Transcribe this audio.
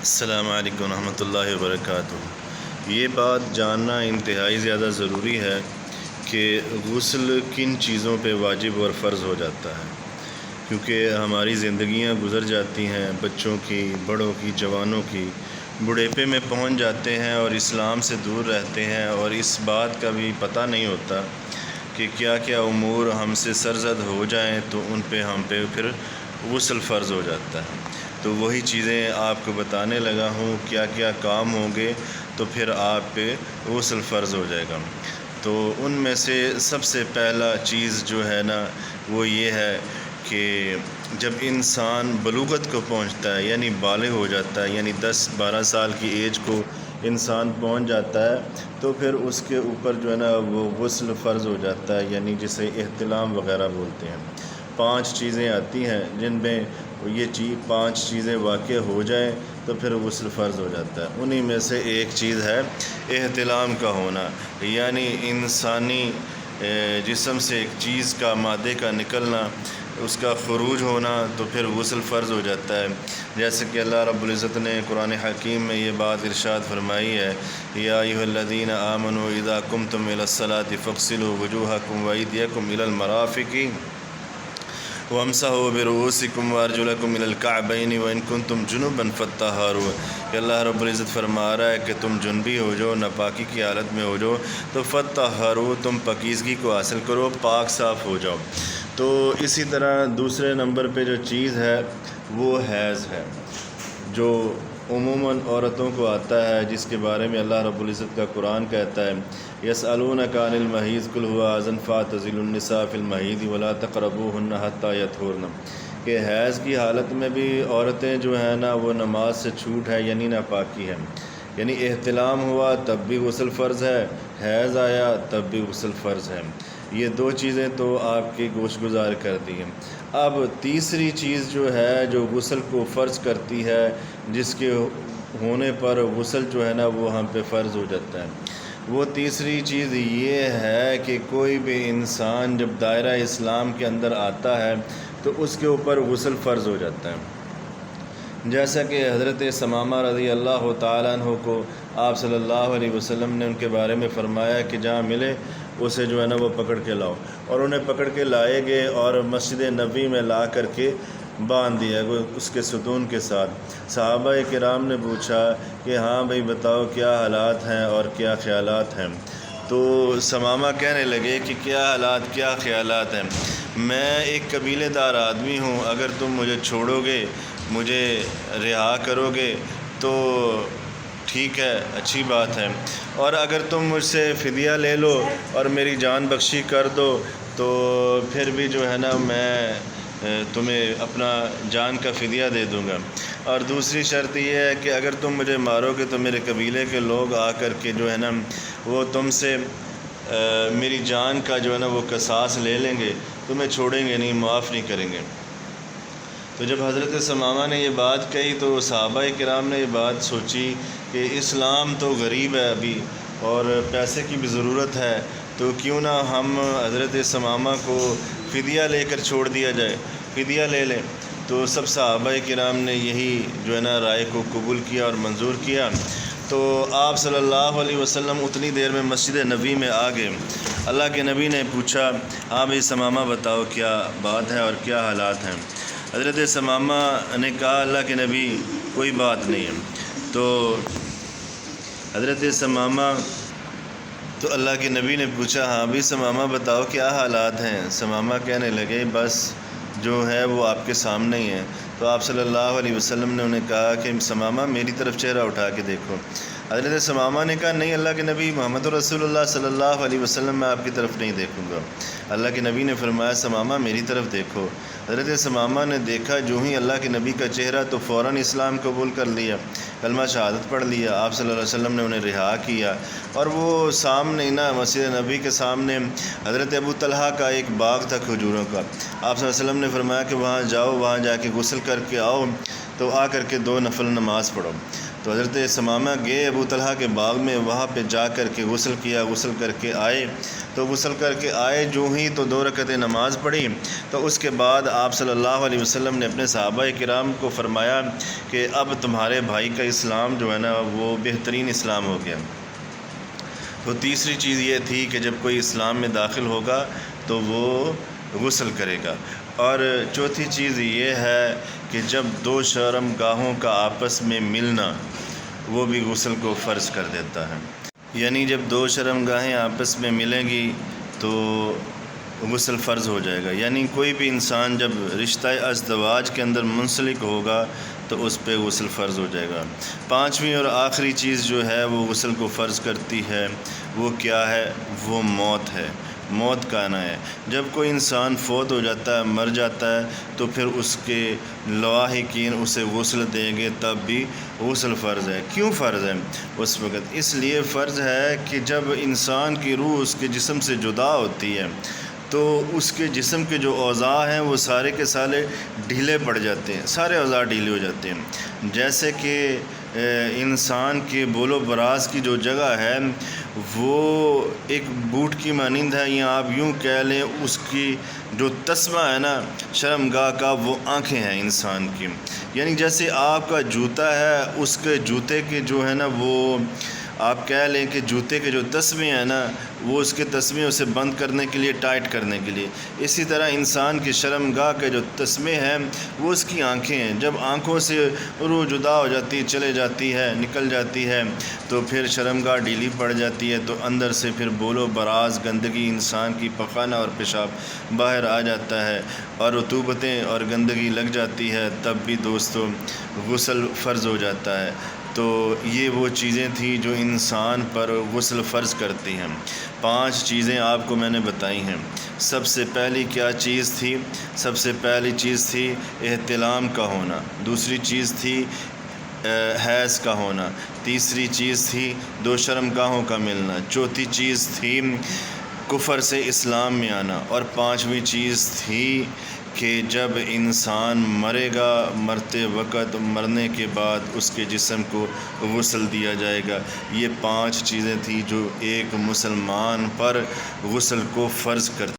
السلام علیکم ورحمۃ اللہ وبرکاتہ۔ یہ بات جاننا انتہائی زیادہ ضروری ہے کہ غسل کن چیزوں پہ واجب اور فرض ہو جاتا ہے، کیونکہ ہماری زندگیاں گزر جاتی ہیں، بچوں کی، بڑوں کی، جوانوں کی، بڑھیپے میں پہنچ جاتے ہیں اور اسلام سے دور رہتے ہیں، اور اس بات کا بھی پتہ نہیں ہوتا کہ کیا کیا امور ہم سے سرزد ہو جائیں تو ان پہ ہم پہ پھر غسل فرض ہو جاتا ہے۔ تو وہی چیزیں آپ کو بتانے لگا ہوں، کیا کیا کام ہوں گے تو پھر آپ پہ غسل فرض ہو جائے گا۔ تو ان میں سے سب سے پہلا چیز جو ہے نا وہ یہ ہے کہ جب انسان بلوغت کو پہنچتا ہے، یعنی بالغ ہو جاتا ہے، یعنی 10-12 سال کی ایج کو انسان پہنچ جاتا ہے، تو پھر اس کے اوپر جو ہے نا وہ غسل فرض ہو جاتا ہے، یعنی جسے احتلام وغیرہ بولتے ہیں۔ 5 چیزیں آتی ہیں جن میں یہ 5 چیزیں واقع ہو جائیں تو پھر غسل فرض ہو جاتا ہے۔ انہی میں سے ایک چیز ہے احتلام کا ہونا، یعنی انسانی جسم سے ایک چیز کا، مادے کا نکلنا، اس کا خروج ہونا، تو پھر غسل فرض ہو جاتا ہے۔ جیسے کہ اللہ رب العزت نے قرآن حکیم میں یہ بات ارشاد فرمائی ہے، یا ایھا الذین آمنوا اذا قمتم الی الصلاۃ فاغسلوا وجوہکم وایدیکم الی المرافق وامسحوا برؤوسکم وارجلکم الی الکعبین وان کنتم جنبا فاطہروا۔ کہ اللہ رب العزت فرما رہا ہے کہ تم جنبی ہو جاؤ، ناپاکی کی حالت میں ہو جاؤ تو فاطہروا، تم پاکیزگی کو حاصل کرو، پاک صاف ہو جاؤ۔ تو اسی طرح دوسرے نمبر پہ جو چیز ہے وہ حیض ہے، جو عموماً عورتوں کو آتا ہے، جس کے بارے میں اللہ رب العزت کا قرآن کہتا ہے، یسألونک عن المحیض قل هو اذى فاعتزلوا النساء في المحیض ولا تقربوهن حتى يطهرن۔ کہ حیض کی حالت میں بھی عورتیں جو ہیں نا وہ نماز سے چھوٹ ہے، یعنی ناپاکی ہے، یعنی احتلام ہوا تب بھی غسل فرض ہے، حیض آیا تب بھی غسل فرض ہے۔ یہ 2 چیزیں تو آپ کی گوش گزار کر دی ہیں۔ اب تیسری چیز جو ہے جو غسل کو فرض کرتی ہے، جس کے ہونے پر غسل جو ہے نا وہ ہم پہ فرض ہو جاتا ہے، وہ تیسری چیز یہ ہے کہ کوئی بھی انسان جب دائرہ اسلام کے اندر آتا ہے تو اس کے اوپر غسل فرض ہو جاتا ہے۔ جیسا کہ حضرت ثمامہ رضی اللہ تعالیٰ عنہ کو آپ صلی اللہ علیہ وسلم نے ان کے بارے میں فرمایا کہ جہاں ملے اسے جو ہے نا وہ پکڑ کے لاؤ، اور انہیں پکڑ کے لائے گئے اور مسجد نبوی میں لا کر کے باندھ دیا اس کے ستون کے ساتھ۔ صحابہ کرام نے پوچھا کہ ہاں بھائی بتاؤ کیا حالات ہیں اور کیا خیالات ہیں؟ تو ثمامہ کہنے لگے کہ کیا حالات کیا خیالات ہیں، میں ایک قبیلے دار آدمی ہوں، اگر تم مجھے چھوڑو گے، مجھے رہا کرو گے تو ٹھیک ہے، اچھی بات ہے، اور اگر تم مجھ سے فدیہ لے لو اور میری جان بخشی کر دو تو پھر بھی جو ہے نا میں تمہیں اپنا جان کا فدیہ دے دوں گا، اور دوسری شرط یہ ہے کہ اگر تم مجھے مارو گے تو میرے قبیلے کے لوگ آ کر کے جو ہے نا وہ تم سے میری جان کا جو ہے نا وہ قصاص لے لیں گے، تمہیں چھوڑیں گے نہیں، معاف نہیں کریں گے۔ تو جب حضرت ثمامہ نے یہ بات کہی تو صحابہ کرام نے یہ بات سوچی کہ اسلام تو غریب ہے ابھی اور پیسے کی بھی ضرورت ہے، تو کیوں نہ ہم حضرت ثمامہ کو فدیہ لے کر چھوڑ دیا جائے، فدیہ لے لیں۔ تو سب صحابہ کرام نے یہی جو ہے نا رائے کو قبول کیا اور منظور کیا۔ تو آپ صلی اللہ علیہ وسلم اتنی دیر میں مسجد نبوی میں آ گئے۔ اللہ کے نبی نے پوچھا، ہاں بھائی ثمامہ بتاؤ کیا بات ہے اور کیا حالات ہیں؟ حضرت ثمامہ نے کہا، اللہ کے نبی کوئی بات نہیں ہے۔ تو حضرت ثمامہ تو اللہ کے نبی نے پوچھا، ہاں بھی ثمامہ بتاؤ کیا حالات ہیں؟ ثمامہ کہنے لگے، بس جو ہے وہ آپ کے سامنے ہی ہے۔ تو آپ صلی اللہ علیہ وسلم نے انہیں کہا کہ ثمامہ میری طرف چہرہ اٹھا کے دیکھو۔ حضرت ثمامہ نے کہا، نہیں اللہ کے نبی محمد رسول اللہ صلی اللہ علیہ وسلم میں آپ کی طرف نہیں دیکھوں گا۔ اللہ کے نبی نے فرمایا، ثمامہ میری طرف دیکھو۔ حضرت ثمامہ نے دیکھا، جو ہی اللہ کے نبی کا چہرہ تو فوراً اسلام قبول کر لیا، کلمہ شہادت پڑھ لیا۔ آپ صلی اللہ علیہ وسلم نے انہیں رہا کیا، اور وہ سامنے نا مسجد نبی کے سامنے حضرت ابو طلحہ کا ایک باغ تھا کھجوروں کا۔ آپ صلی اللہ علیہ وسلم نے فرمایا کہ وہاں جاؤ، وہاں جا کے غسل کر کے آؤ، تو آ کر کے 2 نفل نماز پڑھو۔ تو حضرت ثمامہ گئے ابو طلحہ کے باغ میں، وہاں پہ جا کر کے غسل کیا، غسل کر کے آئے، تو غسل کر کے آئے جو ہی تو 2 رکعت نماز پڑھی، تو اس کے بعد آپ صلی اللہ علیہ وسلم نے اپنے صحابہ کرام کو فرمایا کہ اب تمہارے بھائی کا اسلام جو ہے نا وہ بہترین اسلام ہو گیا۔ تو تیسری چیز یہ تھی کہ جب کوئی اسلام میں داخل ہوگا تو وہ غسل کرے گا، اور چوتھی چیز یہ ہے کہ جب 2 شرم گاہوں کا آپس میں ملنا وہ بھی غسل کو فرض کر دیتا ہے، یعنی جب 2 شرم گاہیں آپس میں ملیں گی تو غسل فرض ہو جائے گا، یعنی کوئی بھی انسان جب رشتہ ازدواج کے اندر منسلک ہوگا تو اس پہ غسل فرض ہو جائے گا۔ 5ویں اور آخری چیز جو ہے وہ غسل کو فرض کرتی ہے، وہ کیا ہے؟ وہ موت ہے، موت کا آنا ہے۔ جب کوئی انسان فوت ہو جاتا ہے، مر جاتا ہے، تو پھر اس کے لاحقین اسے غسل دیں گے، تب بھی غسل فرض ہے۔ کیوں فرض ہے اس وقت؟ اس لیے فرض ہے کہ جب انسان کی روح اس کے جسم سے جدا ہوتی ہے تو اس کے جسم کے جو اعضاء ہیں وہ سارے کے سارے ڈھیلے پڑ جاتے ہیں، سارے اعضاء ڈھیلے ہو جاتے ہیں۔ جیسے کہ انسان کے بول و براز کی جو جگہ ہے وہ ایک بوٹ کی مانند ہے، یا آپ یوں کہہ لیں اس کی جو تسمہ ہے نا شرمگاہ کا، وہ آنکھیں ہیں انسان کی، یعنی جیسے آپ کا جوتا ہے اس کے جوتے کے جو ہے نا وہ آپ کہہ لیں کہ جوتے کے جو تسمے ہیں نا وہ اس کے تسمے اسے بند کرنے کے لیے، ٹائٹ کرنے کے لیے، اسی طرح انسان کی شرمگاہ کے جو تسمے ہیں وہ اس کی آنکھیں ہیں۔ جب آنکھوں سے روح جدا ہو جاتی، چلے جاتی ہے، نکل جاتی ہے، تو پھر شرمگاہ ڈھیلی پڑ جاتی ہے، تو اندر سے پھر بول و براز، گندگی، انسان کی پخانہ اور پیشاب باہر آ جاتا ہے اور رطوبتیں اور گندگی لگ جاتی ہے، تب بھی دوستو غسل فرض ہو جاتا ہے۔ تو یہ وہ چیزیں تھیں جو انسان پر غسل فرض کرتی ہیں۔ 5 چیزیں آپ کو میں نے بتائی ہیں۔ سب سے پہلی کیا چیز تھی؟ سب سے پہلی چیز تھی احتلام کا ہونا، دوسری چیز تھی حیض کا ہونا، تیسری چیز تھی 2 شرمگاہوں کا ملنا، چوتھی چیز تھی کفر سے اسلام میں آنا، اور 5ویں چیز تھی کہ جب انسان مرے گا، مرتے وقت، مرنے کے بعد اس کے جسم کو غسل دیا جائے گا۔ یہ 5 چیزیں تھیں جو ایک مسلمان پر غسل کو فرض کرتی